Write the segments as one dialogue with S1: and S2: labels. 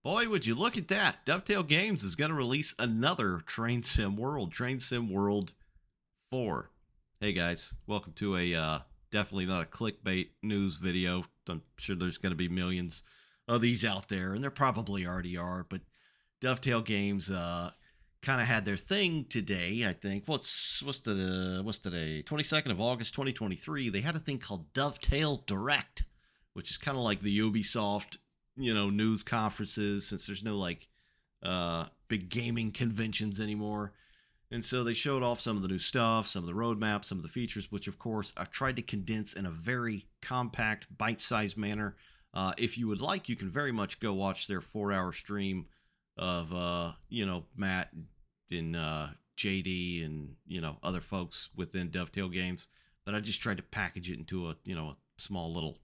S1: Boy, would you look at that. Dovetail Games is going to release another Train Sim World, Train Sim World 4. Hey guys, welcome to a definitely not a clickbait news video. I'm sure there's going to be millions of these out there, and there probably already are, but Dovetail Games kind of had their thing today, I think. What's today? 22nd of August 2023. They had a thing called Dovetail Direct, which is kind of like the Ubisoft news conferences, since there's no like big gaming conventions anymore. And so they showed off some of the new stuff, some of the roadmaps, some of the features, which of course I've tried to condense in a very compact, bite-sized manner. If you would like, you can very much go watch their 4-hour stream of Matt and JD and other folks within Dovetail Games. But I just tried to package it into a small little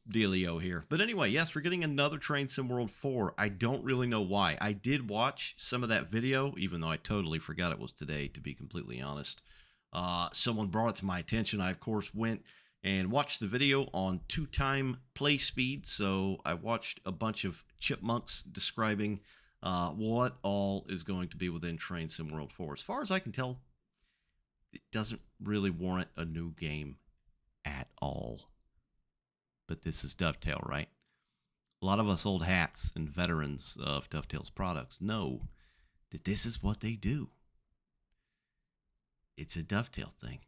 S1: dealio here. But anyway, yes, we're getting another Train Sim World 4. I don't really know why. I did watch some of that video, even though I totally forgot it was today, to be completely honest. Someone brought it to my attention. I, of course, went and watched the video on 2x play speed. So I watched a bunch of chipmunks describing what all is going to be within Train Sim World 4. As far as I can tell, it doesn't really warrant a new game at all. But this is Dovetail, right? A lot of us old hats and veterans of Dovetail's products know that this is what they do. It's a Dovetail thing.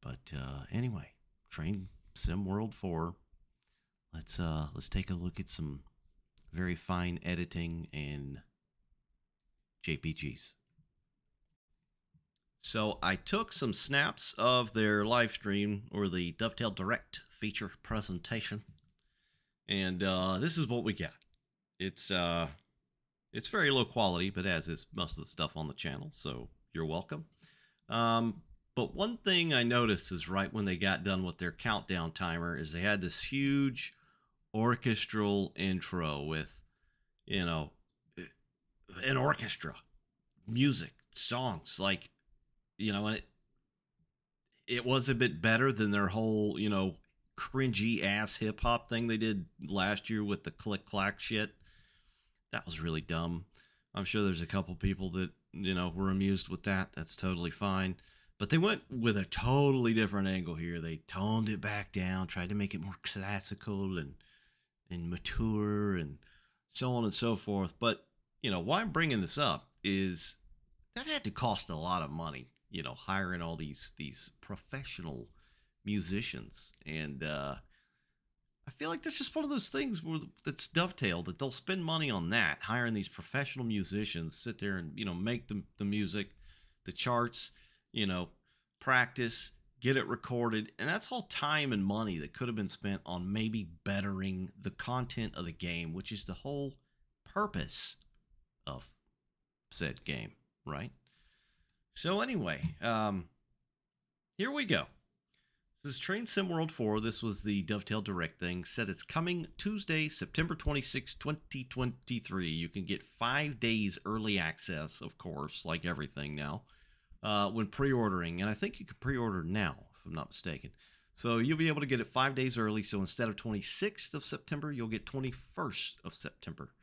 S1: But anyway, Train Sim World 4. Let's take a look at some very fine editing and JPGs. So I took some snaps of their live stream, or the Dovetail Direct feature presentation, and this is what we got. It's very low quality, but as is most of the stuff on the channel, so you're welcome. But one thing I noticed is right when they got done with their countdown timer is they had this huge orchestral intro with, an orchestra, music, songs, like, and it was a bit better than their whole, cringy ass hip hop thing they did last year with the click clack shit. That was really dumb. I'm sure there's a couple people that, were amused with that. That's totally fine. But they went with a totally different angle here. They toned it back down, tried to make it more classical and mature and so on and so forth. But, why I'm bringing this up is that had to cost a lot of money, hiring all these professional musicians. And I feel like that's just one of those things that's Dovetail, that they'll spend money on that, hiring these professional musicians, sit there and, make the music, the charts, practice, get it recorded. And that's all time and money that could have been spent on maybe bettering the content of the game, which is the whole purpose of said game, right? So anyway, here we go. This is Train Sim World 4. This was the Dovetail Direct thing. Said it's coming Tuesday, September 26, 2023. You can get 5 days early access, of course, like everything now, when pre-ordering. And I think you can pre-order now, if I'm not mistaken. So you'll be able to get it 5 days early. So instead of 26th of September, you'll get 21st of September.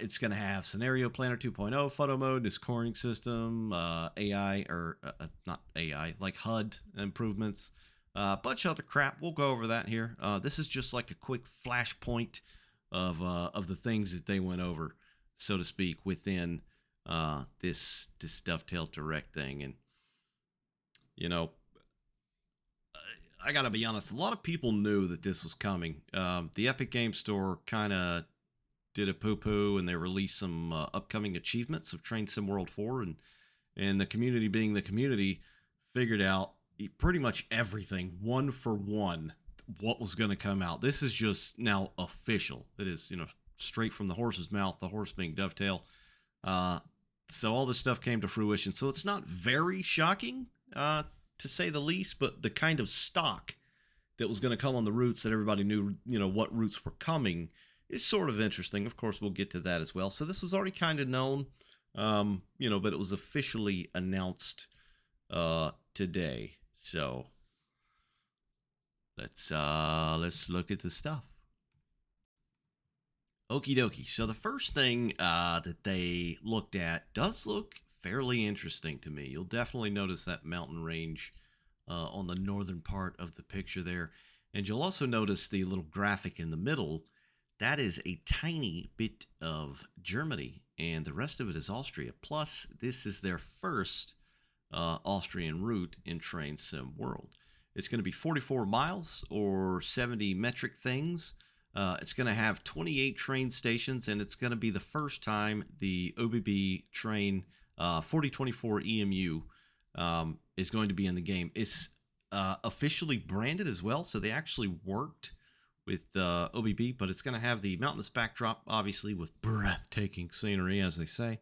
S1: It's going to have Scenario Planner 2.0, photo mode, and scoring system, AI, or not AI, like HUD improvements, a bunch of other crap. We'll go over that here. This is just like a quick flashpoint of the things that they went over, so to speak, within this Dovetail Direct thing. And, I got to be honest, a lot of people knew that this was coming. The Epic Game Store kind of did a poo-poo, and they released some upcoming achievements of Train Sim World 4, and the community, being the community, figured out pretty much everything, one for one, what was going to come out. This is just now official. It is, straight from the horse's mouth, the horse being Dovetail. So all this stuff came to fruition. So it's not very shocking, to say the least, but the kind of stock that was going to come on the routes that everybody knew, what routes were coming, is sort of interesting. Of course, we'll get to that as well. So this was already kind of known, but it was officially announced today. So let's look at the stuff. Okie dokie. So the first thing that they looked at does look fairly interesting to me. You'll definitely notice that mountain range on the northern part of the picture there. And you'll also notice the little graphic in the middle. That is a tiny bit of Germany, and the rest of it is Austria. Plus, this is their first Austrian route in Train Sim World. It's going to be 44 miles or 70 metric things. It's going to have 28 train stations, and it's going to be the first time the OBB train 4024 EMU is going to be in the game. It's officially branded as well, so they actually worked with OBB, but it's going to have the mountainous backdrop, obviously, with breathtaking scenery, as they say.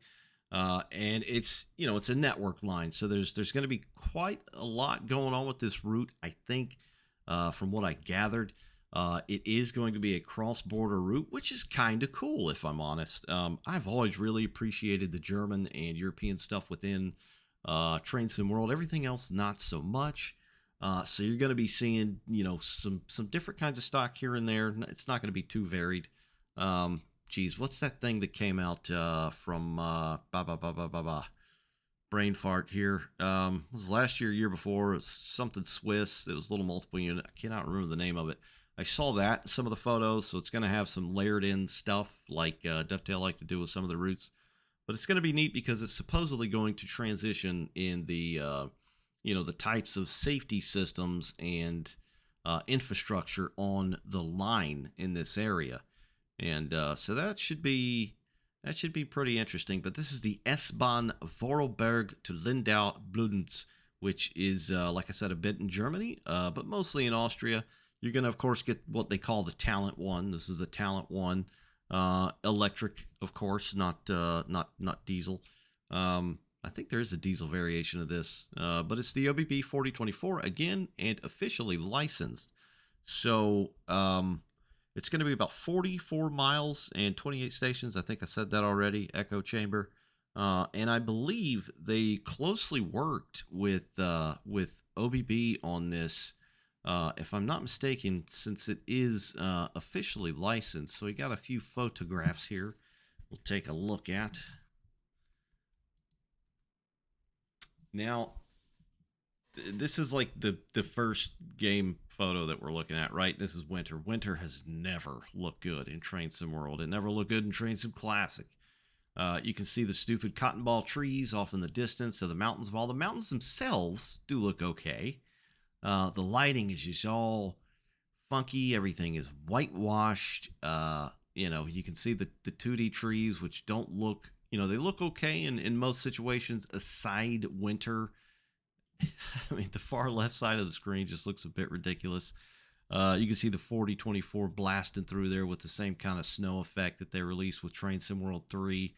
S1: And it's a network line, so there's going to be quite a lot going on with this route. I think, from what I gathered, it is going to be a cross-border route, which is kind of cool, if I'm honest. I've always really appreciated the German and European stuff within Train Sim World. Everything else, not so much. So you're going to be seeing, some different kinds of stock here and there. It's not going to be too varied. Geez, what's that thing that came out from brain fart here? It was last year before. It was something Swiss. It was a little multiple unit. I cannot remember the name of it. I saw that in some of the photos, so it's going to have some layered in stuff like Dovetail like to do with some of the routes. But it's going to be neat because it's supposedly going to transition in the the types of safety systems and infrastructure on the line in this area. And so that should be pretty interesting. But this is the S-Bahn Vorarlberg to Lindau Bludenz, which is, like I said, a bit in Germany, but mostly in Austria. You're going to, of course, get what they call the Talent One. This is the Talent One, electric, of course, not diesel. I think there is a diesel variation of this, but it's the OBB 4024 again, and officially licensed. So it's going to be about 44 miles and 28 stations. I think I said that already. Echo chamber, and I believe they closely worked with OBB on this. If I'm not mistaken, since it is officially licensed. So we got a few photographs here we'll take a look at. Now, this is like the first game photo that we're looking at, right? This is winter. Winter has never looked good in Train Sim World. It never looked good in Train Sim Classic. You can see the stupid cotton ball trees off in the distance of the mountains. While the mountains themselves do look okay, the lighting is just all funky. Everything is whitewashed. You can see the 2D trees, which don't look, they look okay in most situations, aside winter. I mean, the far left side of the screen just looks a bit ridiculous. You can see the 4024 blasting through there with the same kind of snow effect that they released with Train Sim World 3.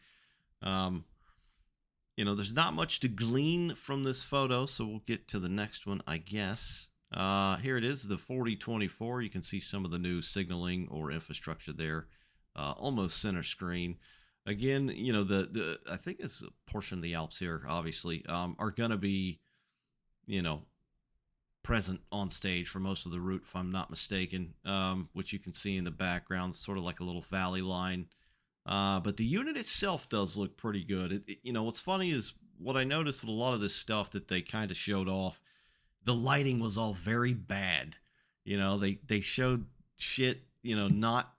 S1: There's not much to glean from this photo, so we'll get to the next one, I guess. Here it is, the 4024. You can see some of the new signaling or infrastructure there, almost center screen. Again, the I think it's a portion of the Alps here, obviously, are going to be, present on stage for most of the route, if I'm not mistaken, which you can see in the background, sort of like a little valley line. But the unit itself does look pretty good. What's funny is what I noticed with a lot of this stuff that they kind of showed off, the lighting was all very bad. They showed shit, not,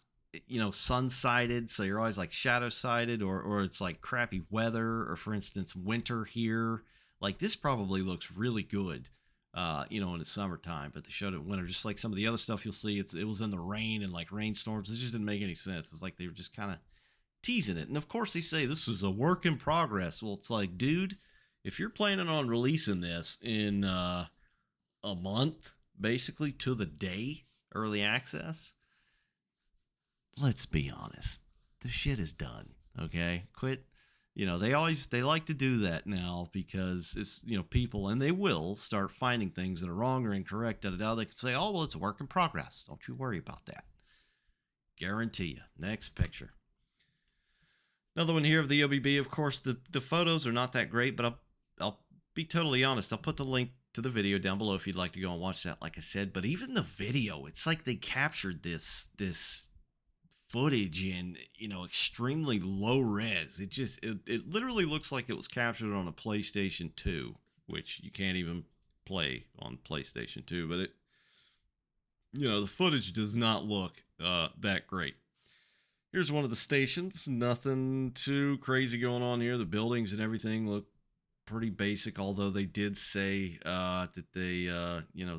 S1: sun-sided, so you're always like shadow-sided, or it's like crappy weather, or for instance, winter here. Like, this probably looks really good, in the summertime, but they showed it in winter, just like some of the other stuff you'll see. It was in the rain and like rainstorms. It just didn't make any sense. It's like they were just kind of teasing it. And of course they say this is a work in progress. Well, it's like, dude, if you're planning on releasing this in a month, basically to the day, early access, let's be honest, the shit is done. Okay, quit. They like to do that now because it's, people, and they will start finding things that are wrong or incorrect. They can say, oh, well, it's a work in progress. Don't you worry about that. Guarantee you. Next picture. Another one here of the OBB. Of course, the photos are not that great, but I'll be totally honest. I'll put the link to the video down below if you'd like to go and watch that, like I said. But even the video, it's like they captured this footage in, extremely low res. It literally looks like it was captured on a PlayStation 2, which you can't even play on PlayStation 2, but the footage does not look that great. Here's one of the stations. Nothing too crazy going on here. The buildings and everything look pretty basic, although they did say that they,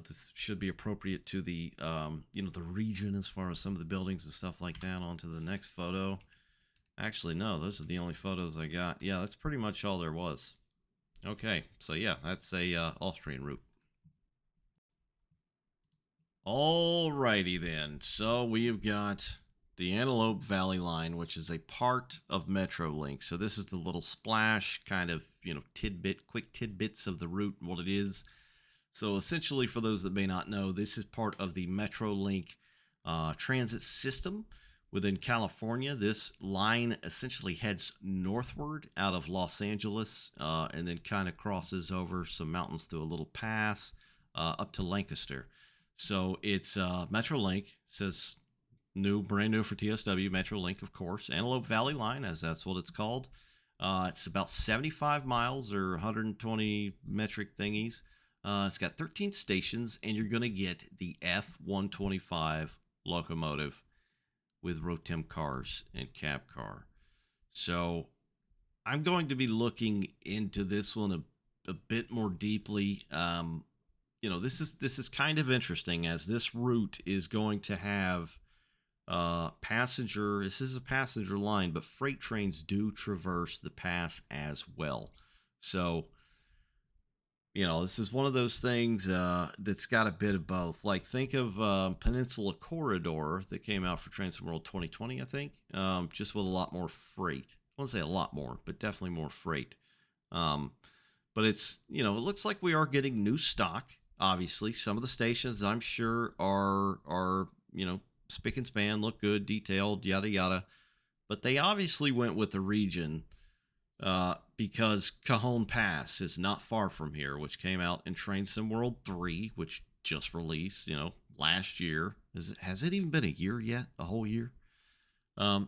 S1: this should be appropriate to the, the region as far as some of the buildings and stuff like that. On to the next photo. Actually, no, those are the only photos I got. Yeah, that's pretty much all there was. Okay, so yeah, that's a Austrian route. Alrighty then. So we have got the Antelope Valley line, which is a part of Metrolink. So this is the little splash kind of, quick tidbits of the route, what it is. So essentially, for those that may not know, this is part of the Metrolink transit system within California. This line essentially heads northward out of Los Angeles and then kind of crosses over some mountains through a little pass up to Lancaster. So it's Metrolink, says brand new for TSW, Metrolink, of course. Antelope Valley Line, as that's what it's called. It's about 75 miles or 120 metric thingies. It's got 13 stations, and you're going to get the F-125 locomotive with Rotem cars and cab car. So I'm going to be looking into this one a bit more deeply. This is kind of interesting, as this route is going to have passenger. This is a passenger line, but freight trains do traverse the pass as well. So, this is one of those things that's got a bit of both. Like, think of Peninsula Corridor that came out for Transform World 2020, I think, just with a lot more freight. I won't say a lot more, but definitely more freight. But it's, it looks like we are getting new stock. Obviously, some of the stations, I'm sure, are spick and span, look good, detailed, yada yada. But they obviously went with the region because Cajon Pass is not far from here, which came out in Train Sim World 3, which just released, last year. Has it even been a year yet? A whole year?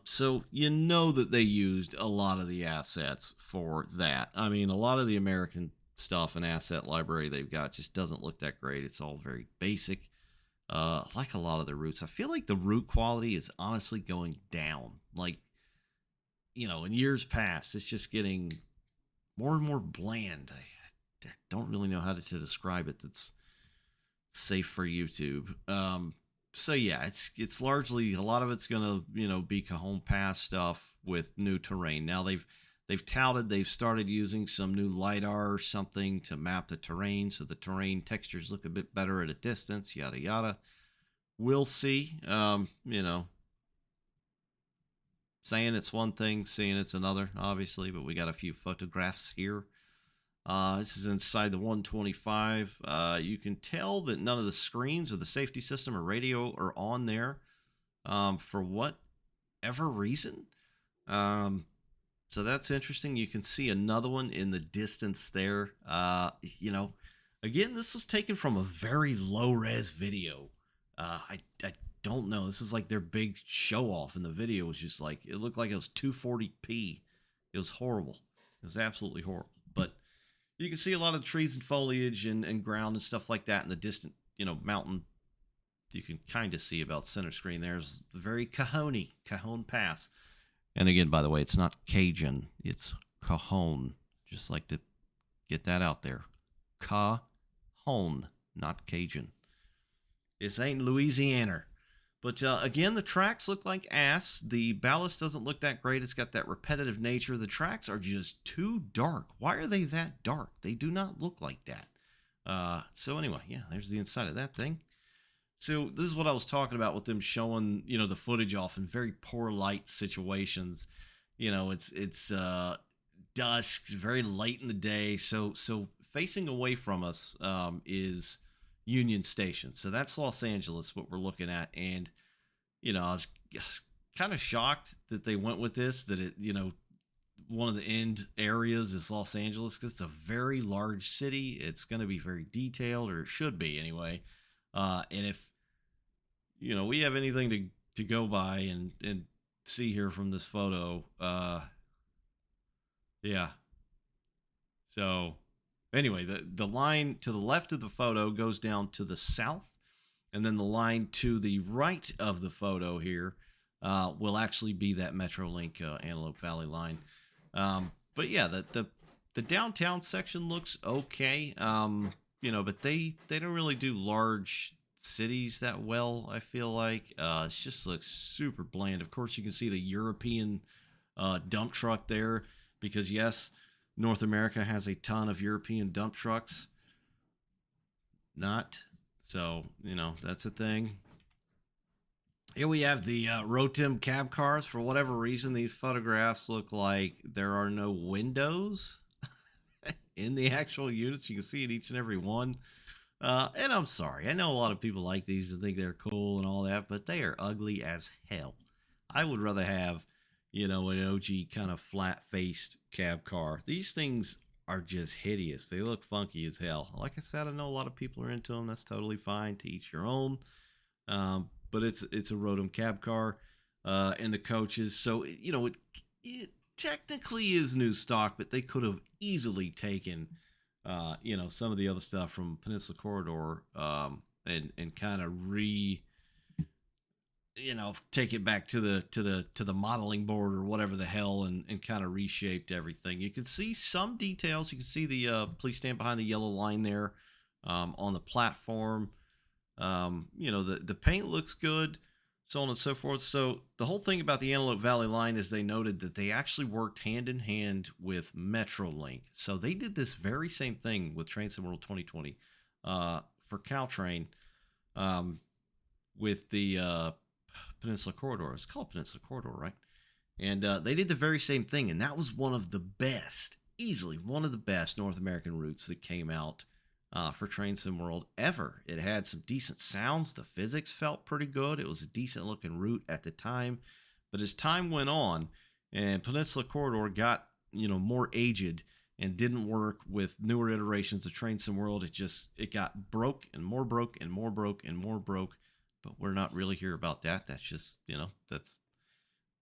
S1: So that they used a lot of the assets for that. I mean, a lot of the American stuff and asset library they've got just doesn't look that great. It's all very basic. Like a lot of the routes, I feel like the route quality is honestly going down. Like, in years past, it's just getting more and more bland. I don't really know how to describe it that's safe for YouTube. So yeah, it's largely, a lot of it's gonna be Cajon Pass stuff with new terrain. Now they've touted they've started using some new LiDAR or something to map the terrain, so the terrain textures look a bit better at a distance, yada yada. We'll see. Saying it's one thing, seeing it's another, obviously, but we got a few photographs here. This is inside the 125. You can tell that none of the screens or the safety system or radio are on there for whatever reason. So that's interesting. You can see another one in the distance there. Again, this was taken from a very low-res video. I don't know. This is like their big show-off, and the video was just like, it looked like it was 240p. It was horrible. It was absolutely horrible. But you can see a lot of trees and foliage and ground and stuff like that in the distant, mountain. You can kind of see about center screen. There's very Cajon Pass. And again, by the way, it's not Cajun, it's Cajon. Just like to get that out there. Cajon, not Cajun. This ain't Louisiana. But again, the tracks look like ass. The ballast doesn't look that great. It's got that repetitive nature. The tracks are just too dark. Why are they that dark? They do not look like that. So anyway, yeah, there's the inside of that thing. So this is what I was talking about with them showing, the footage off in very poor light situations. It's dusk, very late in the day. So facing away from us is Union Station. So that's Los Angeles, what we're looking at. And, I was kind of shocked that they went with this, that it, one of the end areas is Los Angeles, because it's a very large city. It's going to be very detailed, or it should be anyway. And if, we have anything to go by and see here from this photo. Yeah. So anyway, the line to the left of the photo goes down to the south, and then the line to the right of the photo here will actually be that Metrolink Antelope Valley line. But yeah, the downtown section looks okay. But they don't really do large cities that well. I feel like it just looks super bland. Of course, you can see the European dump truck there because yes, North America has a ton of European dump trucks. Not so that's a thing. Here we have the Rotem cab cars. For whatever reason, these photographs look like there are no windows in the actual units. You can see it each and every one. And I'm sorry. I know a lot of people like these and think they're cool and all that, but they are ugly as hell. I would rather have, an OG kind of flat-faced cab car. These things are just hideous. They look funky as hell. Like I said, I know a lot of people are into them. That's totally fine. To each your own. But it's a Rotom cab car, and the coaches. So it technically is new stock, but they could have easily taken some of the other stuff from Peninsula Corridor, and kind of take it back to the modeling board or whatever the hell, and kind of reshaped everything. You can see some details. You can see the please stand behind the yellow line there on the platform. The paint looks good, so on and so forth. So the whole thing about the Antelope Valley line is they noted that they actually worked hand in hand with Metrolink. So they did this very same thing with Train Sim World 2020 for Caltrain with the Peninsula Corridor. It's called Peninsula Corridor, right? And they did the very same thing, and that was one of the best, easily one of the best North American routes that came out for Train Sim World ever. It had some decent sounds. The physics felt pretty good. It was a decent looking route at the time. But as time went on and Peninsula Corridor got, more aged and didn't work with newer iterations of Train Sim World, it got broke and more broke and more broke and more broke. But we're not really here about that. That's just,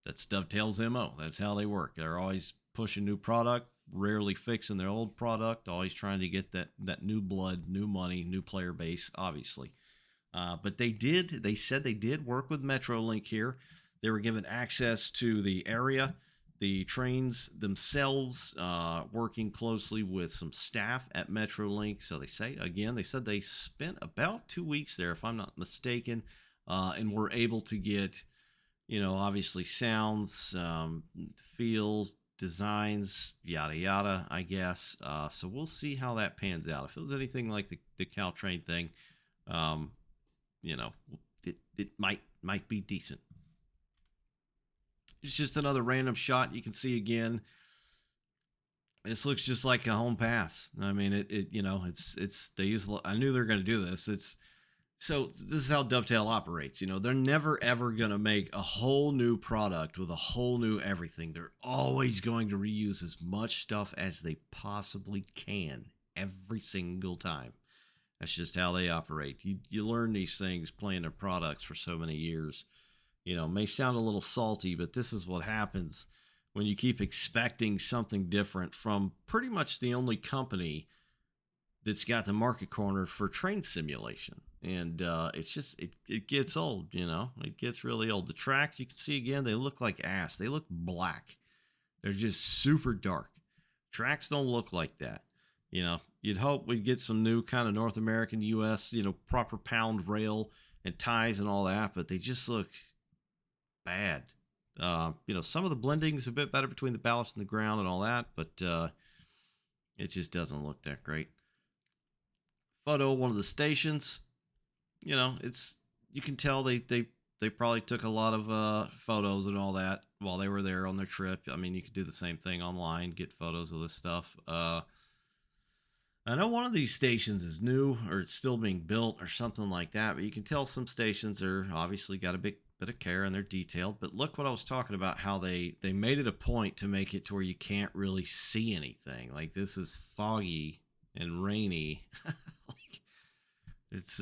S1: that's Dovetail's MO. That's how they work. They're always pushing new product, rarely fixing their old product, always trying to get that new blood, new money, new player base, obviously. But they said they did work with Metrolink here. They were given access to the area, the trains themselves, working closely with some staff at Metrolink. So they said they spent about 2 weeks there, if I'm not mistaken, and were able to get, obviously sounds, feel, designs, yada yada, I guess. So we'll see how that pans out. If it was anything like the Caltrain thing, it might be decent. It's just another random shot. You can see again. This looks just like a home pass. I mean, it's they use. I knew they were going to do this. So this is how Dovetail operates. They're never ever going to make a whole new product with a whole new everything. They're always going to reuse as much stuff as they possibly can every single time. That's just how they operate. You learn these things playing their products for so many years. It may sound a little salty, but this is what happens when you keep expecting something different from pretty much the only company that's got the market cornered for train simulation. And it gets old, it gets really old. The tracks, you can see again, they look like ass. They look black. They're just super dark. Tracks don't look like that. You'd hope we'd get some new kind of North American, US, proper pound rail and ties and all that, but they just look bad. Some of the blending's a bit better between the ballast and the ground and all that, but it just doesn't look that great. Photo of one of the stations. You can tell they probably took a lot of photos and all that while they were there on their trip. I mean, you could do the same thing online, get photos of this stuff. I know one of these stations is new or it's still being built or something like that, but you can tell some stations are obviously got a bit of care and they're detailed. But look what I was talking about, how they made it a point to make it to where you can't really see anything. Like this is foggy and rainy. It's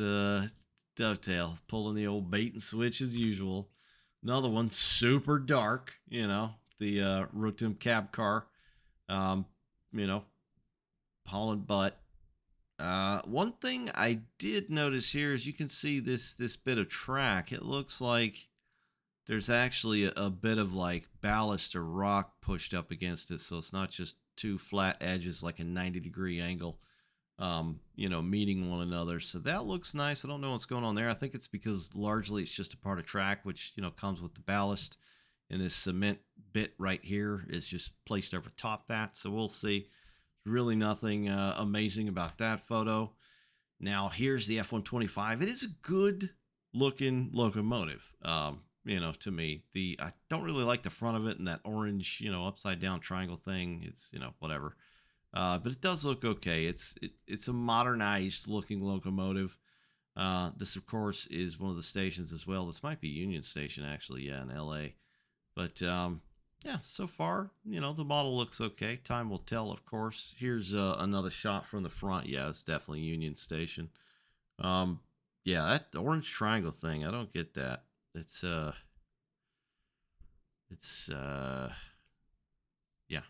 S1: Dovetail pulling the old bait and switch as usual. Another one, super dark. The Rotem cab car. Um, you know, Holland butt. One thing I did notice here is you can see this bit of track. It looks like there's actually a bit of like ballast or rock pushed up against it, so it's not just two flat edges like a 90-degree angle, meeting one another. So that looks nice. I don't know what's going on there. I think it's because largely it's just a part of track, which comes with the ballast, and this cement bit right here is just placed over top that. So we'll see. Really nothing amazing about that photo. Now here's the F-125. It is a good looking locomotive. To me, I don't really like the front of it and that orange, upside down triangle thing. It's whatever, but it does look okay. It's a modernized looking locomotive. This of course is one of the stations as well. This might be Union Station actually, yeah, in L.A. But yeah, so far, the model looks okay. Time will tell, of course. Here's another shot from the front. Yeah, it's definitely Union Station. Yeah, that orange triangle thing, I don't get that. It's yeah, yeah.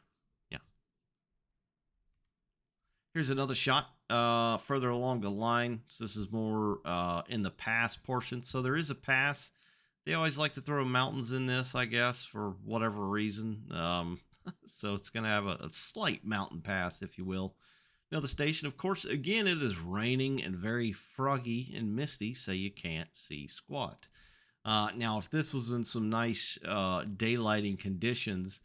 S1: Here's another shot further along the line. So this is more in the pass portion. So there is a pass. They always like to throw mountains in this, I guess, for whatever reason. So it's going to have a slight mountain pass, if you will. Now, the station, of course, again, it is raining and very foggy and misty, so you can't see squat. Now, if this was in some nice daylighting conditions,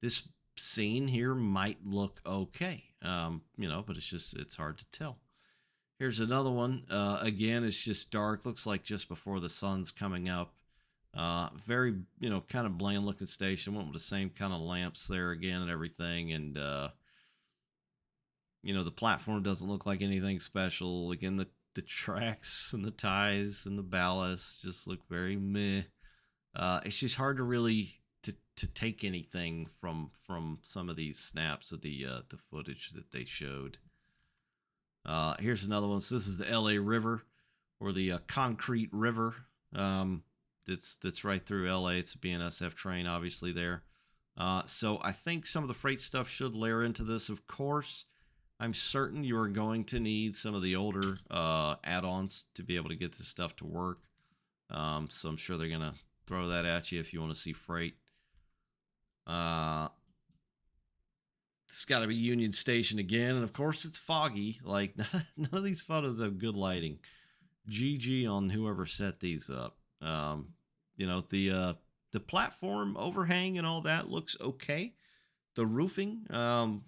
S1: this scene here might look okay, but it's hard to tell. Here's another one. Again, it's just dark. Looks like just before the sun's coming up. Very, kind of bland looking station. Went with the same kind of lamps there again and everything. And, the platform doesn't look like anything special. Again, the tracks and the ties and the ballast just look very meh. It's just hard to really to take anything from some of these snaps of the footage that they showed. Here's another one. So this is the LA River, or the Concrete River. That's right through LA. It's a BNSF train, obviously there. So I think some of the freight stuff should layer into this. Of course, I'm certain you are going to need some of the older add-ons to be able to get this stuff to work. So I'm sure they're going to throw that at you if you want to see freight. It's got to be Union Station again. And of course, it's foggy. Like, none of these photos have good lighting. GG on whoever set these up. The platform overhang and all that looks okay. The roofing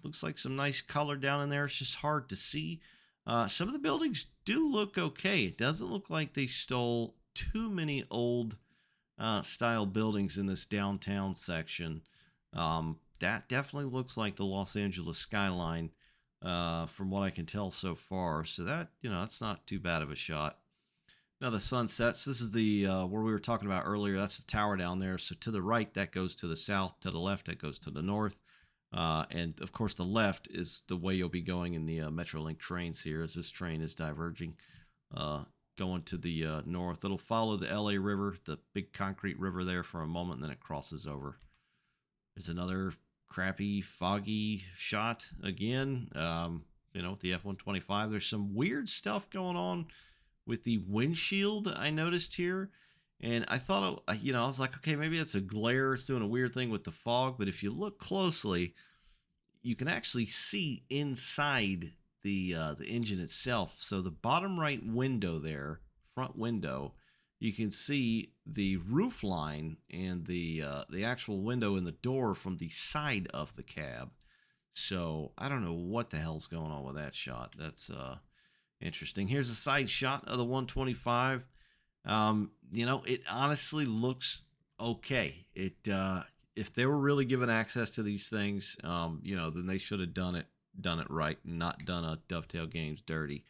S1: looks like some nice color down in there. It's just hard to see. Some of the buildings do look okay. It doesn't look like they stole too many old style buildings in this downtown section. That definitely looks like the Los Angeles skyline from what I can tell so far. So that's not too bad of a shot. Now the sun sets. This is the where we were talking about earlier. That's the tower down there. So to the right, that goes to the south. To the left, that goes to the north. And of course, the left is the way you'll be going in the Metrolink trains here, as this train is diverging, going to the north. It'll follow the LA River, the big concrete river there, for a moment, and then it crosses over. There's another crappy, foggy shot again. With the F-125. There's some weird stuff going on with the windshield, I noticed here. And I thought, I was like, okay, maybe it's a glare. It's doing a weird thing with the fog. But if you look closely, you can actually see inside the engine itself. So the bottom right window there, front window, you can see the roof line and the actual window in the door from the side of the cab. So I don't know what the hell's going on with that shot. That's interesting. Here's a side shot of the 125. It honestly looks okay. If they were really given access to these things, then they should have done it right, and not done a Dovetail Games dirty,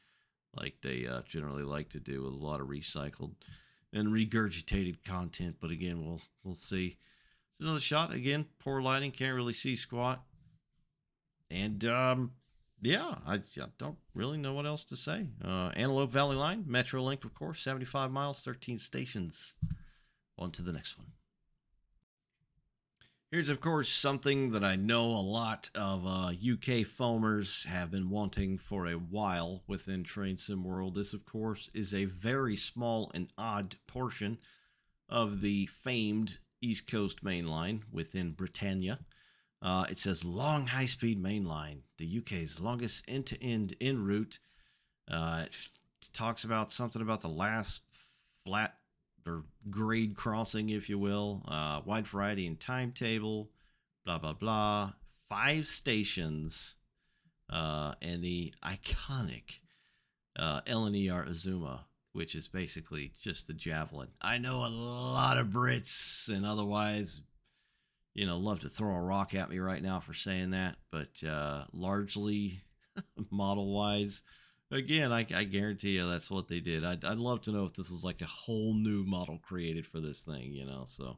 S1: like they generally like to do with a lot of recycled and regurgitated content. But again, we'll see. It's another shot. Again, poor lighting, can't really see squat. And yeah, I don't really know what else to say. Antelope Valley Line, Metrolink, of course, 75 miles, 13 stations. On to the next one. Here's, of course, something that I know a lot of UK foamers have been wanting for a while within Train Sim World. This, of course, is a very small and odd portion of the famed East Coast main line within Britannia. It says long high speed main line, the UK's longest end to end en route. It talks about something about the last flat or grade crossing, if you will, wide variety and timetable, blah, blah, blah. 5 stations, and the iconic LNER Azuma, which is basically just the javelin. I know a lot of Brits and otherwise, love to throw a rock at me right now for saying that, but largely model wise, again, I guarantee you that's what they did. I'd love to know if this was like a whole new model created for this thing, So,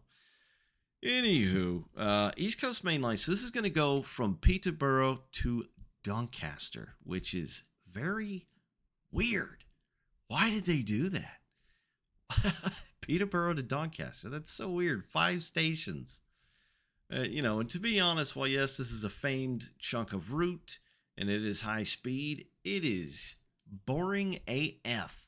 S1: anywho, East Coast Main Line. So this is going to go from Peterborough to Doncaster, which is very weird. Why did they do that? Peterborough to Doncaster. That's so weird. 5 stations. And to be honest, while yes, this is a famed chunk of route and it is high speed, it is boring AF.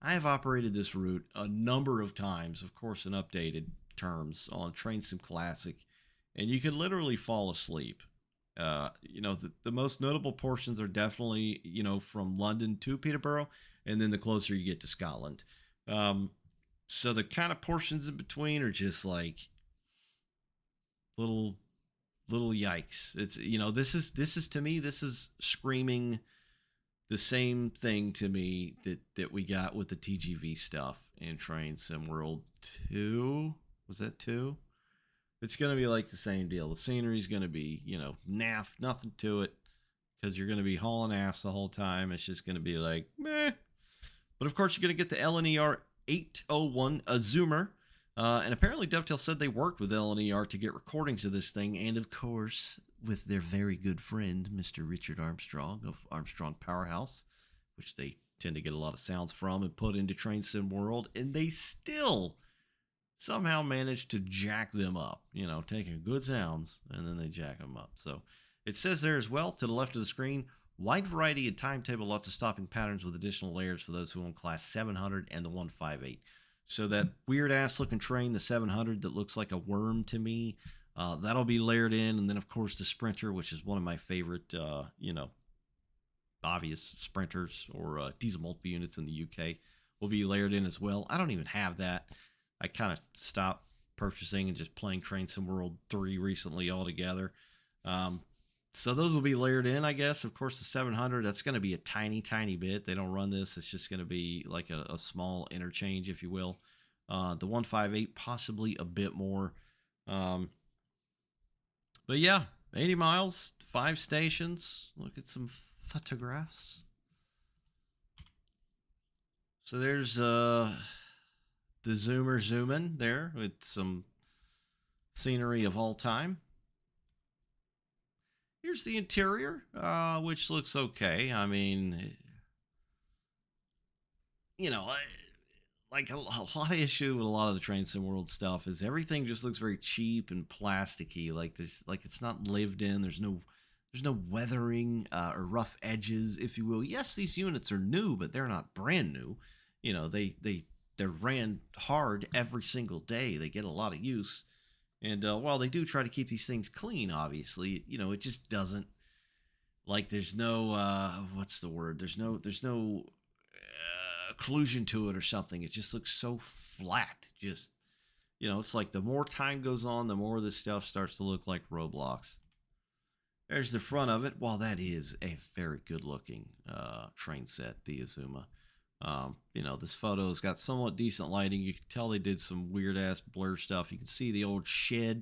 S1: I have operated this route a number of times, of course, in updated terms on Train Sim Classic, and you could literally fall asleep. The most notable portions are definitely, from London to Peterborough, and then the closer you get to Scotland. So the kind of portions in between are just like little yikes. It's this is to me, this is screaming the same thing to me that we got with the TGV stuff in Train Sim World 2. Was that 2? It's going to be like the same deal. The scenery's going to be, naff, nothing to it, because you're going to be hauling ass the whole time. It's just going to be like, meh. But of course, you're going to get the LNER 801 Azoomer. And apparently Dovetail said they worked with LNER to get recordings of this thing, and of course with their very good friend, Mr. Richard Armstrong of Armstrong Powerhouse, which they tend to get a lot of sounds from and put into Train Sim World, and they still somehow managed to jack them up, taking good sounds, and then they jack them up. So it says there as well, to the left of the screen, wide variety and timetable, lots of stopping patterns with additional layers for those who own Class 700 and the 158. So that weird ass looking train, the 700 that looks like a worm to me, that'll be layered in. And then of course the Sprinter, which is one of my favorite, obvious sprinters or diesel multiple units in the UK, will be layered in as well. I don't even have that. I kind of stopped purchasing and just playing Train Sim World 3 recently altogether. So those will be layered in, I guess. Of course, the 700, that's going to be a tiny, tiny bit. They don't run this. It's just going to be like a small interchange, if you will. The 158, possibly a bit more. But yeah, 80 miles, 5 stations. Look at some photographs. So there's the zoomer zooming there with some scenery of all time. Here's the interior, which looks okay. I mean, like a lot of issue with a lot of the Train Sim World stuff is everything just looks very cheap and plasticky. Like it's not lived in. There's no weathering or rough edges, if you will. Yes, these units are new, but they're not brand new. They're ran hard every single day. They get a lot of use. And while they do try to keep these things clean, obviously, it just doesn't, like, there's no, what's the word? There's no occlusion to it or something. It just looks so flat. Just, it's like the more time goes on, the more this stuff starts to look like Roblox. There's the front of it. While that is a very good looking train set, the Azuma. This photo's got somewhat decent lighting. You can tell they did some weird ass blur stuff. You can see the old shed,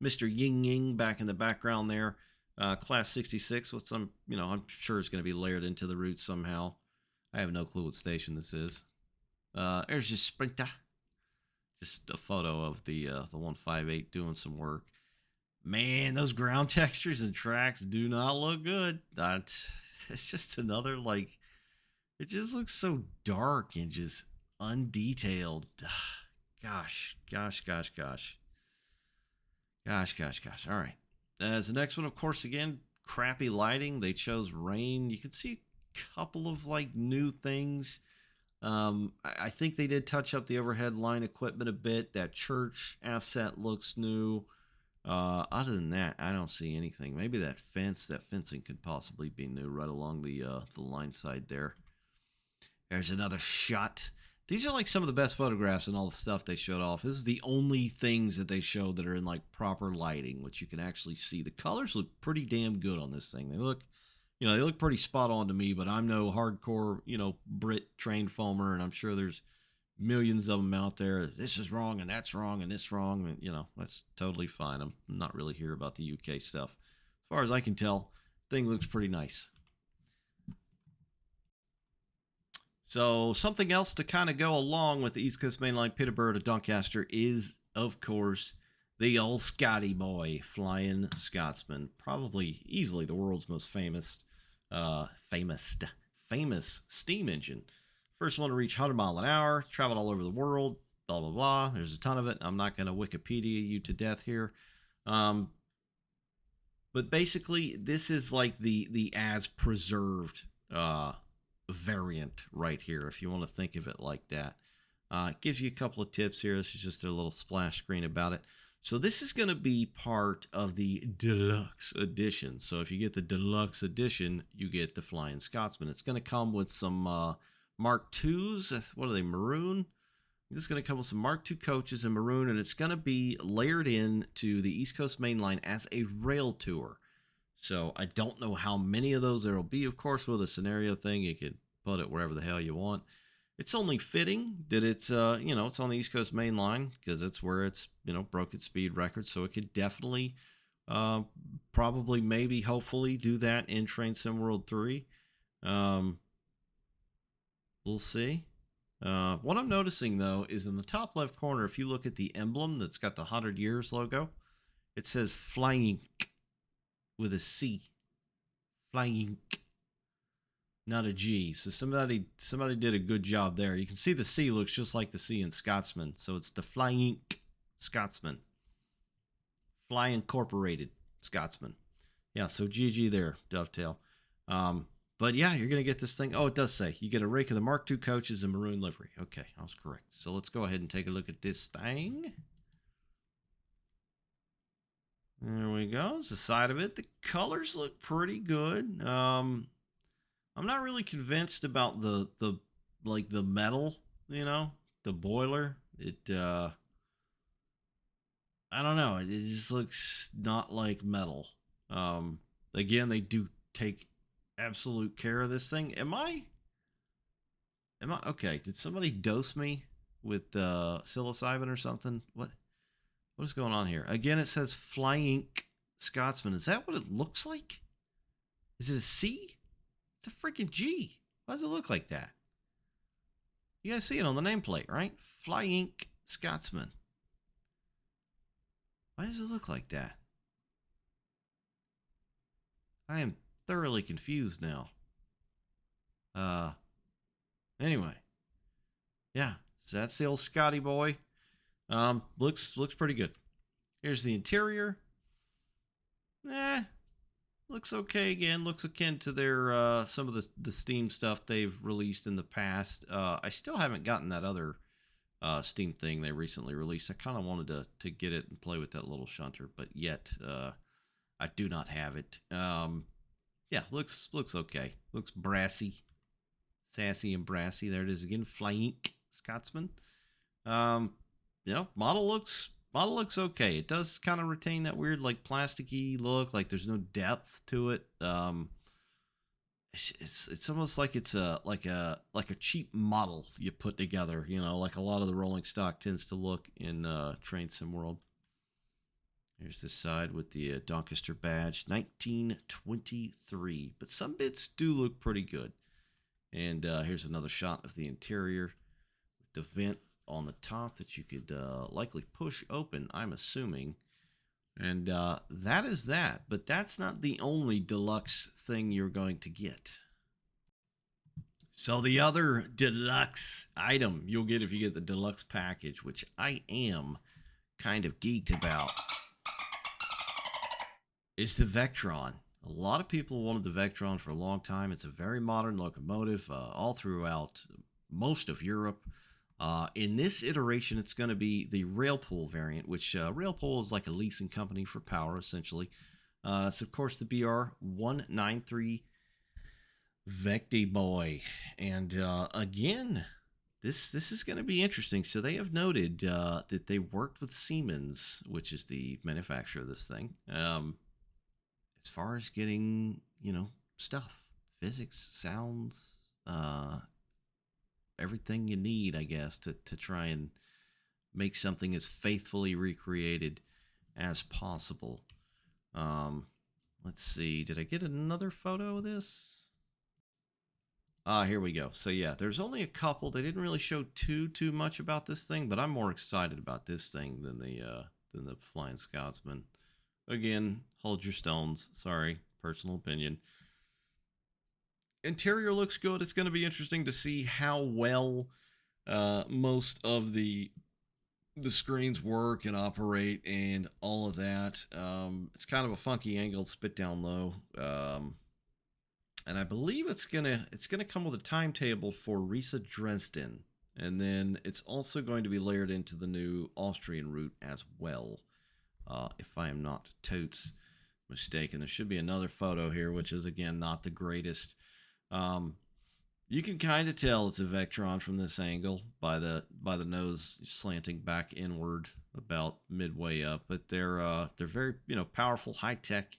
S1: Mr. Ying Ying back in the background there. Class 66 with some, I'm sure it's going to be layered into the route somehow. I have no clue what station this is. There's just Sprinter. Just a photo of the 158 doing some work. Man, those ground textures and tracks do not look good. It's just another, like, it just looks so dark and just undetailed. Gosh. Gosh. All right. As the next one, of course, again, crappy lighting. They chose rain. You can see a couple of like new things. I think they did touch up the overhead line equipment a bit. That church asset looks new. Other than that, I don't see anything. Maybe that fencing could possibly be new right along the line side there. There's another shot. These are like some of the best photographs and all the stuff they showed off. This is the only things that they showed that are in like proper lighting, which you can actually see. The colors look pretty damn good on this thing. They look pretty spot on to me, but I'm no hardcore, Brit trained foamer, and I'm sure there's millions of them out there. This is wrong, and that's wrong, and this wrong, and that's totally fine. I'm not really here about the UK stuff. As far as I can tell, thing looks pretty nice. So something else to kind of go along with the East Coast Mainline Peterborough to Doncaster is, of course, the old Scotty boy, Flying Scotsman. Probably easily the world's most famous steam engine. First one to reach 100 mile an hour, traveled all over the world, blah, blah, blah. There's a ton of it. I'm not going to Wikipedia you to death here. But basically, this is like the as preserved variant right here, if you want to think of it like that. It gives you a couple of tips here. This is just a little splash screen about it. So this is going to be part of the deluxe edition. So if you get the deluxe edition, you get the Flying Scotsman. It's going to come with some Mark IIs. What are they, maroon? It's going to come with some Mark II coaches in maroon, and it's going to be layered in to the East Coast Main Line as a rail tour. So I don't know how many of those there will be. Of course, with a scenario thing, you could put it wherever the hell you want. It's only fitting that it's it's on the East Coast Main Line because it's where it's broke its speed record. So it could definitely, probably, maybe, hopefully do that in Train Sim World 3. We'll see. What I'm noticing though is in the top left corner, if you look at the emblem that's got the 100 years logo, it says Flying with a C. Flying, not a G. So somebody did a good job there. You can see the C looks just like the C in Scotsman. So it's the Flying Scotsman. Fly Incorporated Scotsman. Yeah, so GG there, Dovetail. But yeah, you're going to get this thing. Oh, it does say you get a rake of the Mark II coaches in maroon livery. Okay, I was correct. So let's go ahead and take a look at this thing. There we go. It's the side of it. The colors look pretty good. I'm not really convinced about the metal, the boiler. I don't know. It just looks not like metal. Again, they do take absolute care of this thing. Am I okay? Did somebody dose me with psilocybin or something? What is going on here? Again, it says Flying Scotsman. Is that what it looks like? Is it a C? It's a freaking G. Why does it look like that? You guys see it on the nameplate, right? Flying Scotsman. Why does it look like that? I am thoroughly confused now. Anyway. Yeah, so that's the old Scotty boy. Looks pretty good. Here's the interior. Looks okay again. Looks akin to their some of the Steam stuff they've released in the past. I still haven't gotten that other Steam thing they recently released. I kind of wanted to get it and play with that little shunter, but yet I do not have it. Yeah, looks okay. Looks brassy, sassy and brassy. There it is again. Flying Scotsman. Model looks okay. It does kind of retain that weird like plasticky look, like there's no depth to it. It's almost like it's a cheap model you put together, like a lot of the rolling stock tends to look in Train Sim World. Here's this side with the Doncaster badge, 1923. But some bits do look pretty good. And here's another shot of the interior with the vent on the top that you could likely push open, I'm assuming. And that is that. But that's not the only deluxe thing you're going to get. So the other deluxe item you'll get if you get the deluxe package, which I am kind of geeked about, is the Vectron. A lot of people wanted the Vectron for a long time. It's a very modern locomotive all throughout most of Europe. In this iteration, it's going to be the Railpool variant, which Railpool is like a leasing company for power, essentially. It's, of course, the BR193 Vecti Boy. And again, this is going to be interesting. So they have noted that they worked with Siemens, which is the manufacturer of this thing, as far as getting, stuff, physics, sounds, everything you need, I guess, to try and make something as faithfully recreated as possible. Let's see. Did I get another photo of this? Here we go. So yeah, there's only a couple. They didn't really show too much about this thing, but I'm more excited about this thing than the Flying Scotsman. Again, hold your stones. Sorry, personal opinion. Interior looks good. It's going to be interesting to see how well most of the screens work and operate and all of that. It's kind of a funky angled spit down low. And I believe it's gonna come with a timetable for Riesa Dresden, and then it's also going to be layered into the new Austrian route as well, if I am not totes mistaken. There should be another photo here, which is again not the greatest. You can kind of tell it's a Vectron from this angle by the nose slanting back inward about midway up, but they're very powerful, high tech,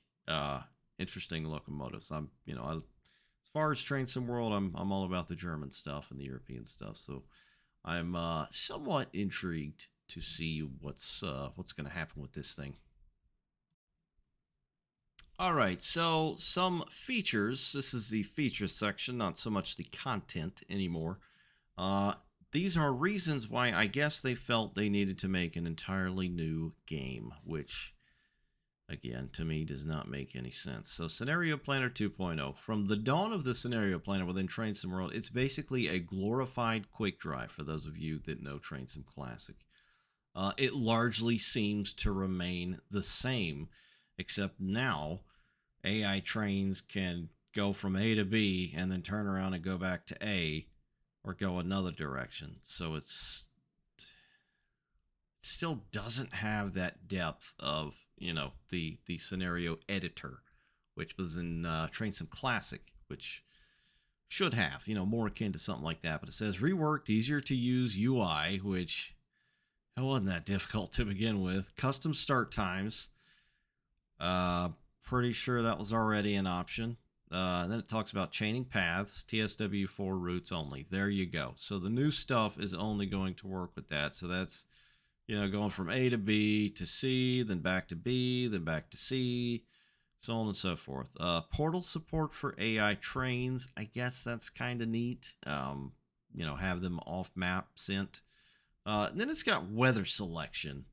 S1: interesting locomotives. As far as Train Sim World, I'm all about the German stuff and the European stuff. So I'm somewhat intrigued to see what's going to happen with this thing. All right, so some features. This is the features section, not so much the content anymore. These are reasons why I guess they felt they needed to make an entirely new game, which, again, to me, does not make any sense. So Scenario Planner 2.0. From the dawn of the Scenario Planner within Train Sim World, it's basically a glorified quick drive for those of you that know Train Sim Classic. It largely seems to remain the same, except now AI trains can go from A to B and then turn around and go back to A or go another direction. So it still doesn't have that depth of the scenario editor, which was in Train Sim Classic, which should have more akin to something like that. But it says reworked, easier to use UI, which it wasn't that difficult to begin with. Custom start times. Pretty sure that was already an option. Then it talks about chaining paths, TSW4 routes only. There you go. So the new stuff is only going to work with that. So that's going from A to B to C, then back to B, then back to C, so on and so forth. Portal support for AI trains. I guess that's kind of neat. Have them off map sent. Then it's got weather selection.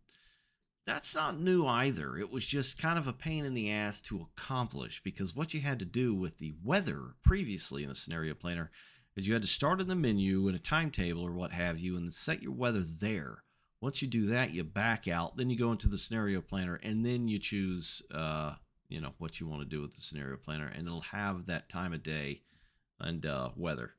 S1: That's not new either. It was just kind of a pain in the ass to accomplish, because what you had to do with the weather previously in the Scenario Planner is you had to start in the menu in a timetable or what have you and set your weather there. Once you do that, you back out, then you go into the Scenario Planner, and then you choose what you want to do with the Scenario Planner, and it'll have that time of day and weather.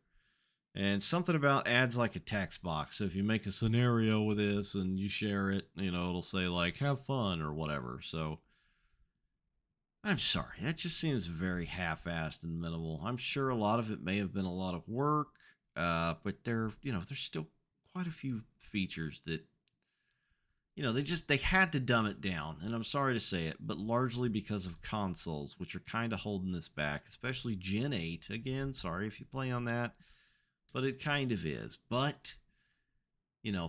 S1: And something about adds like a text box. So if you make a scenario with this and you share it, it'll say like, have fun or whatever. So I'm sorry, that just seems very half-assed and minimal. I'm sure a lot of it may have been a lot of work, but there's still quite a few features that, they had to dumb it down. And I'm sorry to say it, but largely because of consoles, which are kind of holding this back, especially Gen 8. Again, sorry if you play on that, but it kind of is. But,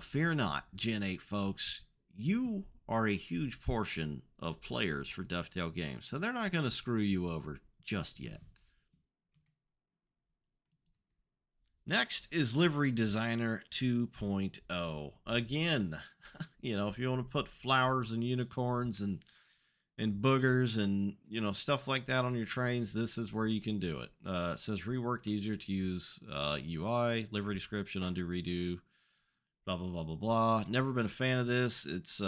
S1: fear not, Gen 8 folks. You are a huge portion of players for Dovetail Games, so they're not going to screw you over just yet. Next is Livery Designer 2.0. Again, if you want to put flowers and unicorns and boogers and stuff like that on your trains, this is where you can do it. It says reworked, easier to use UI, livery description, undo, redo, blah blah blah blah blah. Never been a fan of this. It's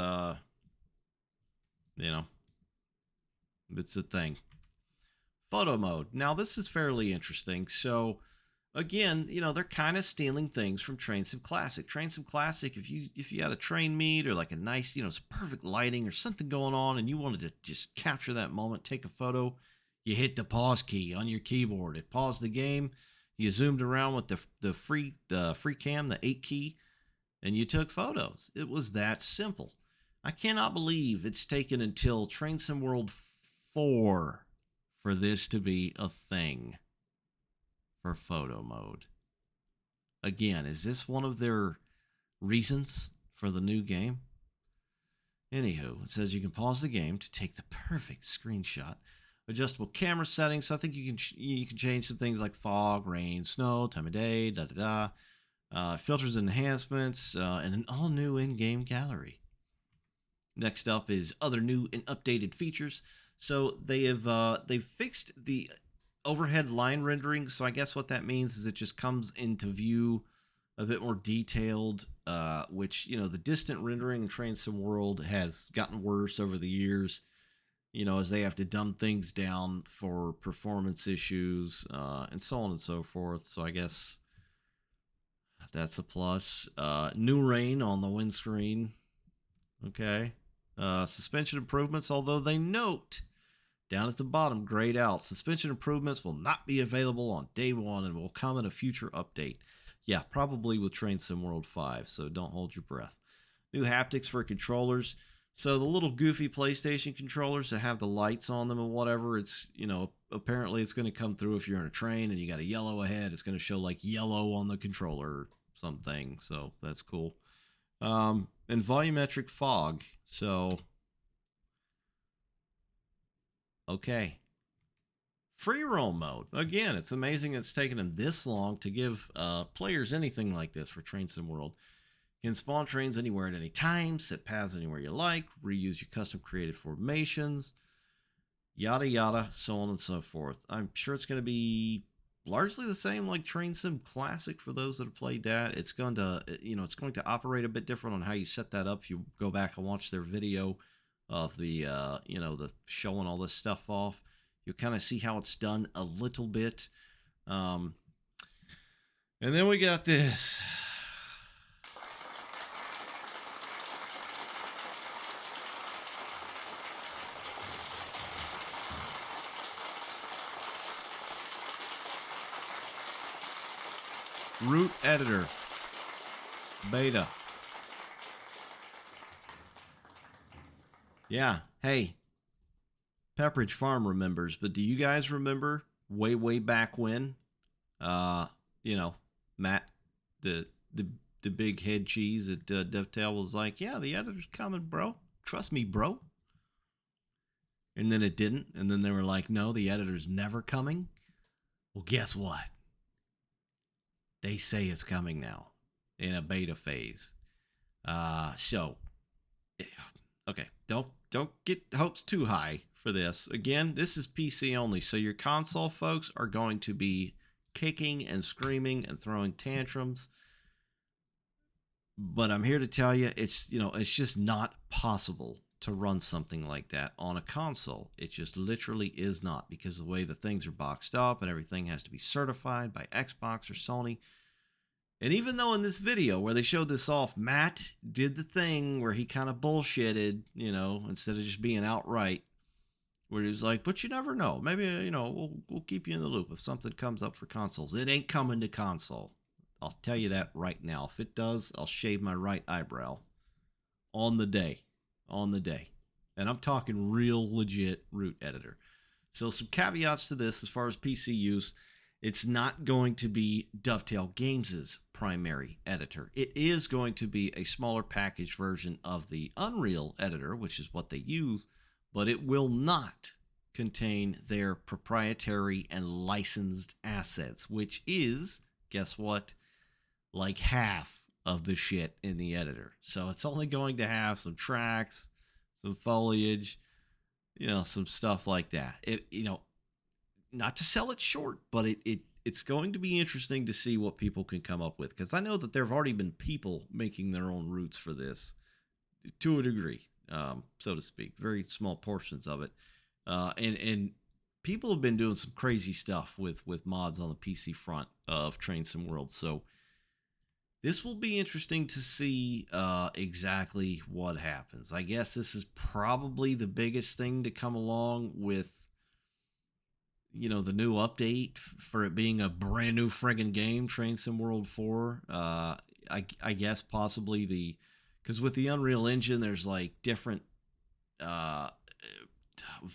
S1: It's a thing. Photo mode. Now, this is fairly interesting. So, again, they're kind of stealing things from Train Sim Classic. Train Sim Classic, if you had a train meet or like a nice, some perfect lighting or something going on, and you wanted to just capture that moment, take a photo, you hit the pause key on your keyboard. It paused the game. You zoomed around with the free cam, the 8 key, and you took photos. It was that simple. I cannot believe it's taken until Train Sim World 4 for this to be a thing for photo mode. Again, is this one of their reasons for the new game? Anywho, it says you can pause the game to take the perfect screenshot. Adjustable camera settings. So I think you can change some things like fog, rain, snow, time of day, filters and enhancements, and an all-new in-game gallery. Next up is other new and updated features. So they've fixed the overhead line rendering. So I guess what that means is it just comes into view a bit more detailed, which, the distant rendering in Train Sim World has gotten worse over the years, as they have to dumb things down for performance issues, and so on and so forth. So I guess that's a plus. New rain on the windscreen. Okay. Suspension improvements, although they note down at the bottom, grayed out, suspension improvements will not be available on day one and will come in a future update. Yeah, probably with Train Sim World 5, so don't hold your breath. New haptics for controllers. So the little goofy PlayStation controllers that have the lights on them and whatever, it's, apparently it's going to come through if you're in a train and you got a yellow ahead. It's going to show like yellow on the controller or something, so that's cool. And volumetric fog. So, okay. Free roam mode. Again, it's amazing it's taken them this long to give players anything like this for Train Sim World. You can spawn trains anywhere at any time, set paths anywhere you like, reuse your custom created formations, yada yada, so on and so forth. I'm sure it's going to be largely the same like Train Sim Classic for those that have played that. It's going to, operate a bit different on how you set that up. If you go back and watch their video of the, the showing all this stuff off, you'll kind of see how it's done a little bit. And then we got this. Root editor beta. Yeah, hey, Pepperidge Farm remembers, but do you guys remember way back when Matt, the big head cheese at Dovetail was like, yeah, the editor's coming, bro, trust me, bro. And then it didn't, and then they were like, no, the editor's never coming. Well, guess what? They say it's coming now in a beta phase. So, okay, don't get hopes too high for this. Again, this is PC only, so your console folks are going to be kicking and screaming and throwing tantrums. But I'm here to tell you, it's just not possible to run something like that on a console. It just literally is not, because the way the things are boxed up and everything has to be certified by Xbox or Sony. And even though in this video where they showed this off, Matt did the thing where he kind of bullshitted, instead of just being outright, where he was like, but you never know. Maybe, we'll keep you in the loop if something comes up for consoles. It ain't coming to console. I'll tell you that right now. If it does, I'll shave my right eyebrow on the day. And I'm talking real legit root editor. So some caveats to this as far as PC use. It's not going to be Dovetail Games' primary editor. It is going to be a smaller packaged version of the Unreal editor, which is what they use, but it will not contain their proprietary and licensed assets, which is, guess what, like half of the shit in the editor. So it's only going to have some tracks, some foliage, some stuff like that. Not to sell it short, but it's going to be interesting to see what people can come up with, because I know that there have already been people making their own routes for this to a degree, so to speak, very small portions of it. And people have been doing some crazy stuff with mods on the PC front of Train Sim World. So this will be interesting to see exactly what happens. I guess this is probably the biggest thing to come along with, the new update for it being a brand new friggin' game, Train Sim World 4. I guess possibly because with the Unreal Engine, there's like different uh,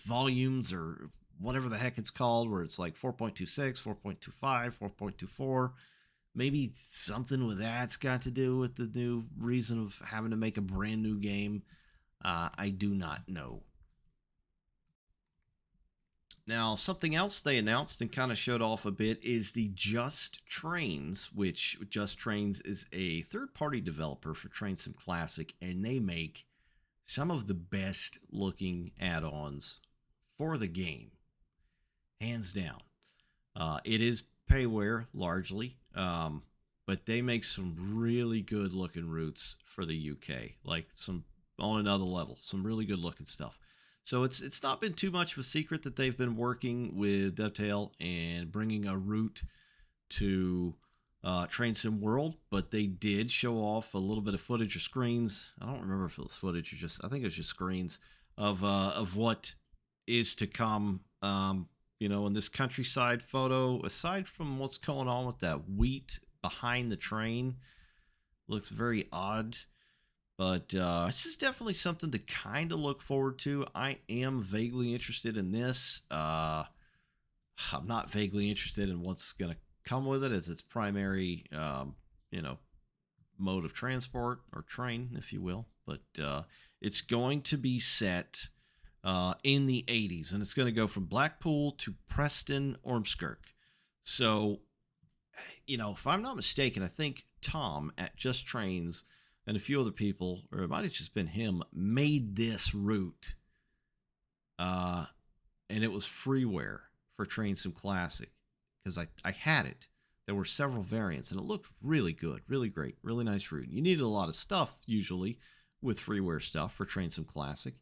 S1: volumes or whatever the heck it's called, where it's like 4.26, 4.25, 4.24. Maybe something with that's got to do with the new reason of having to make a brand new game. I do not know. Now, something else they announced and kind of showed off a bit is the Just Trains, which Just Trains is a third party developer for Train Sim Classic, and they make some of the best looking add ons for the game, hands down. It is payware largely, but they make some really good looking routes for the UK, like some on another level, some really good looking stuff. So it's not been too much of a secret that they've been working with Dovetail and bringing a route to Train Sim World, but they did show off a little bit of footage or screens. I don't remember if it was footage or I think it was just screens of what is to come. In this countryside photo, aside from what's going on with that wheat behind the train, looks very odd. But this is definitely something to kind of look forward to. I am vaguely interested in this. I'm not vaguely interested in what's going to come with it as its primary, mode of transport or train, if you will. But it's going to be set in the 80s, and it's going to go from Blackpool to Preston, Ormskirk. So, if I'm not mistaken, I think Tom at Just Trains and a few other people, or it might have just been him, made this route. And it was freeware for Train Sim Classic because I had it. There were several variants, and it looked really good, really great, really nice route. You needed a lot of stuff usually with freeware stuff for Train Sim Classic,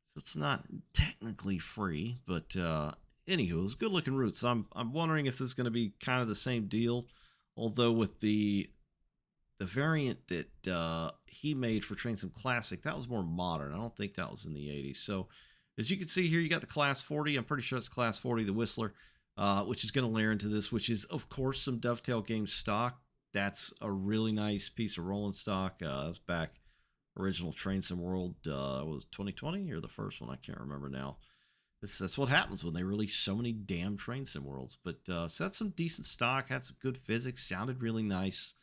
S1: so it's not technically free, but anywho, it was good looking routes. So I'm wondering if this is going to be kind of the same deal, although with the variant that he made for Train Sim Classic, that was more modern. I don't think that was in the 80s. So as you can see here, you got the Class 40. I'm pretty sure it's Class 40, the Whistler, which is going to layer into this, which is, of course, some Dovetail Games stock. That's a really nice piece of rolling stock. That's back original Train Sim World, was 2020 or the first one? I can't remember now. That's what happens when they release so many damn Train Sim Worlds. But so that's some decent stock, had some good physics, sounded really nice.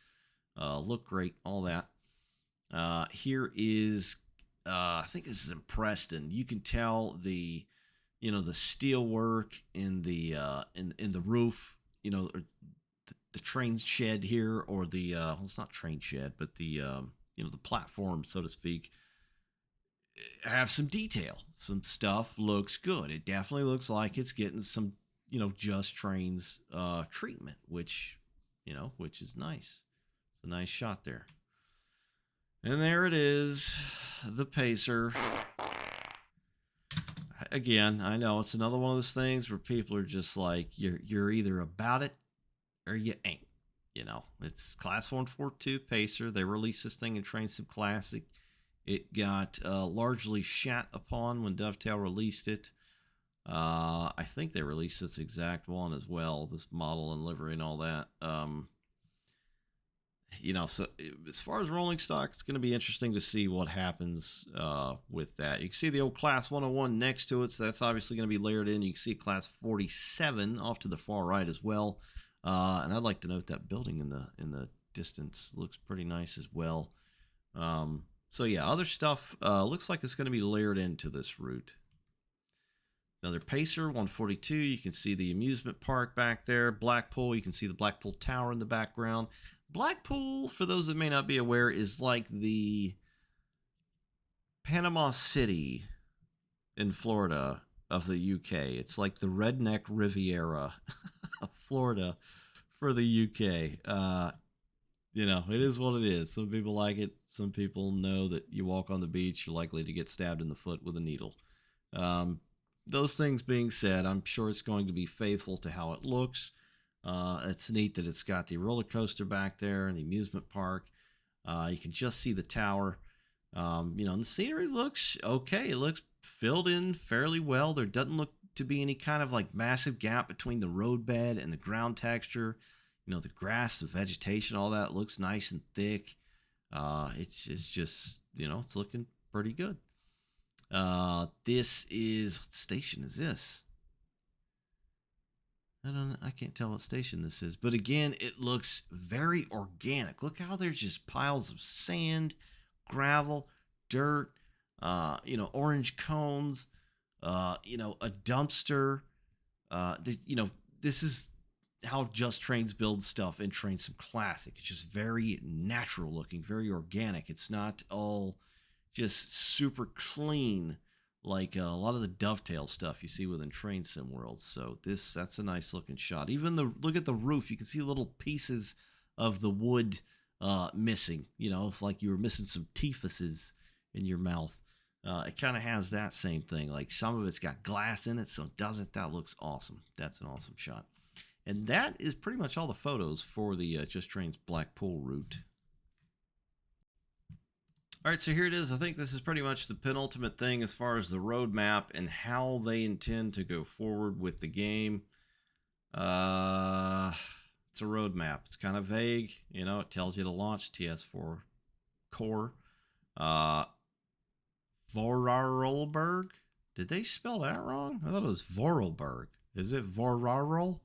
S1: Look great, all that. Here is, I think this is in Preston. You can tell the steel work in the in the roof. The train shed here, or well, it's not train shed, but the platform, so to speak, have some detail. Some stuff looks good. It definitely looks like it's getting some Just Trains treatment, which is nice. A nice shot there. And there it is, the Pacer. Again, I know it's another one of those things where people are just like, you're either about it or you ain't. It's Class 142 Pacer. They released this thing in Train Sim Classic. It got largely shat upon when Dovetail released it. I think they released this exact one as well, this model and livery and all that. So as far as rolling stock, it's going to be interesting to see what happens with that. You can see the old Class 101 next to it, so that's obviously going to be layered in. You can see Class 47 off to the far right as well. And I'd like to note that building in the distance looks pretty nice as well. So yeah, other stuff looks like it's going to be layered into this route. Another Pacer, 142. You can see the amusement park back there. Blackpool, you can see the Blackpool Tower in the background. Blackpool, for those that may not be aware, is like the Panama City in Florida of the UK. It's like the redneck Riviera of Florida for the UK. It is what it is. Some people like it. Some people know that you walk on the beach, you're likely to get stabbed in the foot with a needle. those things being said, I'm sure it's going to be faithful to how it looks. It's neat that it's got the roller coaster back there and the amusement park. You can just see the tower. And the scenery looks okay. It looks filled in fairly well. There doesn't look to be any kind of like massive gap between the roadbed and the ground texture. The grass, the vegetation, all that looks nice and thick. It's just, it's looking pretty good. This is, what station is this? I can't tell what station this is, but again, it looks very organic. Look how there's just piles of sand, gravel, dirt, orange cones, a dumpster. This is how Just Trains builds stuff in Train Sim Classic. It's just very natural looking, very organic. It's not all just super clean like a lot of the dovetail stuff you see within Train Sim World. So that's a nice looking shot. Even look at the roof. You can see little pieces of the wood missing. If like you were missing some teethuses in your mouth. It kind of has that same thing. Like some of it's got glass in it, so doesn't that looks awesome? That's an awesome shot. And that is pretty much all the photos for the Just Trains Blackpool route. All right, so here it is. I think this is pretty much the penultimate thing as far as the roadmap and how they intend to go forward with the game. It's a roadmap. It's kind of vague. It tells you to launch TS4 core. Vorarlberg? Did they spell that wrong? I thought it was Vorarlberg. Is it Vorarl?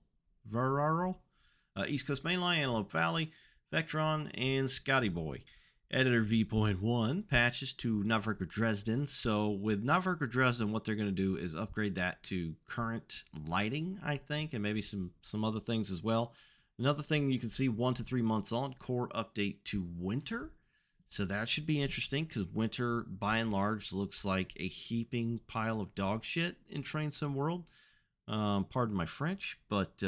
S1: East Coast Mainline, Antelope Valley, Vectron, and Scotty Boy. Editor V.1 patches to Navverker Dresden. So with Navverker Dresden, what they're going to do is upgrade that to current lighting, I think, and maybe some other things as well. Another thing you can see 1 to 3 months on, core update to winter. So that should be interesting because winter, by and large, looks like a heaping pile of dog shit in Train Sim World. Pardon my French, but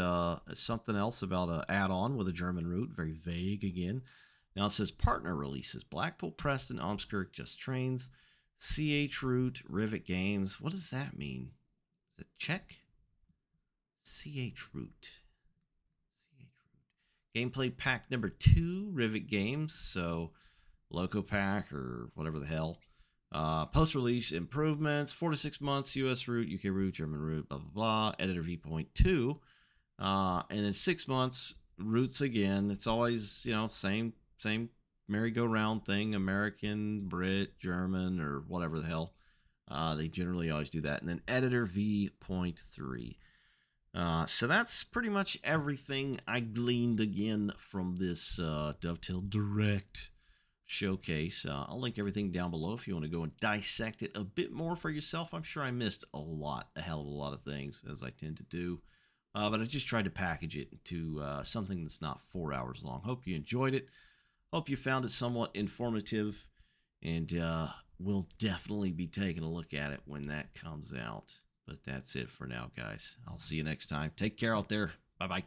S1: something else about an add-on with a German route. Very vague again. Now it says partner releases. Blackpool, Preston, Ormskirk, Just Trains, CH Route, Rivet Games. What does that mean? Is it Czech? CH Route. Gameplay pack number 2, Rivet Games. So Loco Pack or whatever the hell. Post-release improvements, 4 to 6 months, US route, UK route, German route, blah, blah, blah. Editor V.2. And in 6 months, routes again. It's always, same merry-go-round thing, American, Brit, German, or whatever the hell. They generally always do that. And then Editor V.3. So that's pretty much everything I gleaned again from this Dovetail Direct showcase. I'll link everything down below if you want to go and dissect it a bit more for yourself. I'm sure I missed a hell of a lot of things, as I tend to do. But I just tried to package it into something that's not 4 hours long. Hope you enjoyed it. Hope you found it somewhat informative. And we'll definitely be taking a look at it when that comes out. But that's it for now, guys. I'll see you next time. Take care out there. Bye-bye.